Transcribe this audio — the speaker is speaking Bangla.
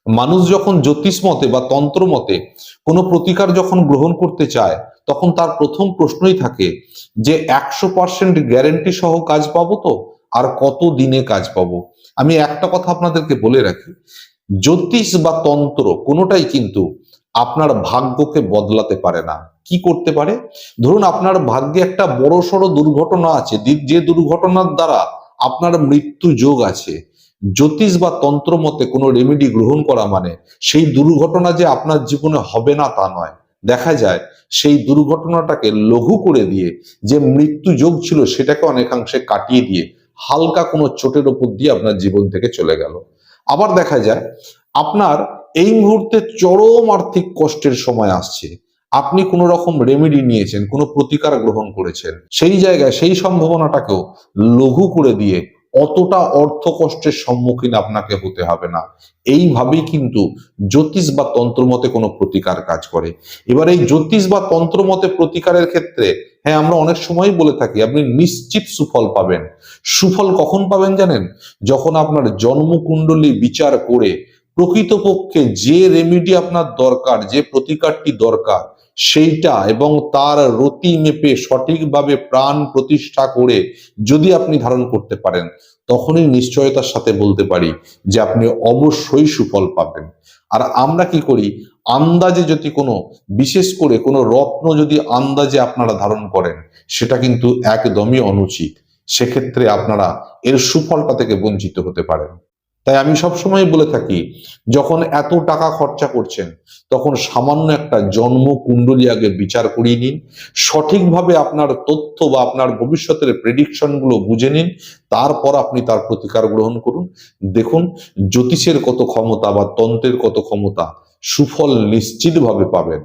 মানুষ যখন জ্যোতিষ মতে বা তন্ত্র মতে কোনো প্রতিকার যখন গ্রহণ করতে চায়, তখন তার প্রথম প্রশ্নই থাকে যে 100% গ্যারেন্টি সহ কাজ পাবো তো, আর কত দিনে কাজ পাবো। আমি একটা কথা আপনাদেরকে বলে রাখি, জ্যোতিষ বা তন্ত্র কোনোটাই কিন্তু আপনার ভাগ্যকে বদলাতে পারে না। কি করতে পারে? ধরুন আপনার ভাগ্যে একটা বড়সড় দুর্ঘটনা আছে, যে দুর্ঘটনার দ্বারা আপনার মৃত্যু যোগ আছে, জ্যোতিষ বা তন্ত্র মতে কোনো রেমেডি গ্রহণ করা মানে সেই দুর্ঘটনা যে আপনার জীবনে হবে না তা নয়। দেখা যায় সেই দুর্ঘটনাটাকে লঘু করে দিয়ে যে মৃত্যু যোগ ছিল সেটাকে অনেকাংশে কাটিয়ে দিয়ে হালকা কোনো চোটের উপর দিয়ে আপনার জীবন থেকে চলে গেল। আবার দেখা যায় আপনার এই মুহূর্তে চরম আর্থিক কষ্টের সময় আসছে, আপনি কোনো রকম রেমেডি নিয়েছেন, কোনো প্রতিকার গ্রহণ করেছেন, সেই জায়গায় সেই সম্ভাবনাটাকেও লঘু করে দিয়ে অতটা অর্থ কষ্টের সম্মুখীন আপনাকে হতে হবে না। এইভাবেই কিন্তু জ্যোতিষ বা তন্ত্রমতে কোনো প্রতিকার কাজ করে। এবার এই জ্যোতিষ বা তন্ত্রমতে প্রতিকারের ক্ষেত্রে হ্যাঁ, আমরা অনেক সময় বলে থাকি আপনি নিশ্চিত সুফল পাবেন। সুফল কখন পাবেন জানেন? যখন আপনার জন্মকুণ্ডলী বিচার করে প্রকৃতপক্ষে যে রেমেডি আপনার দরকার, যে প্রতিকারটি দরকার সেইটা এবং তার রতি মেপে সঠিকভাবে প্রাণ প্রতিষ্ঠা করে যদি আপনি ধারণ করতে পারেন, তখনই নিশ্চয়তার সাথে বলতে পারি যে আপনি অবশ্যই সুফল পাবেন। আর আমরা কি করি, আন্দাজে যদি কোনো, বিশেষ করে কোনো রত্ন যদি আন্দাজে আপনারা ধারণ করেন, সেটা কিন্তু একদমই অনুচিত। সেক্ষেত্রে আপনারা এর সুফলটা থেকে বঞ্চিত হতে পারেন। তাই আমি সবসময় বলে থাকি, যখন এত টাকা খরচা করছেন তখন সামান্য একটা জন্ম কুণ্ডলী আগে বিচার করিয়ে নিন, সঠিকভাবে আপনার তথ্য বা আপনার ভবিষ্যতের প্রেডিকশন গুলো বুঝে নিন, তারপর আপনি তার প্রতিকার গ্রহণ করুন। দেখুন জ্যোতিষের কত ক্ষমতা বা তন্ত্রের কত ক্ষমতা, সুফল নিশ্চিতভাবে পাবেন।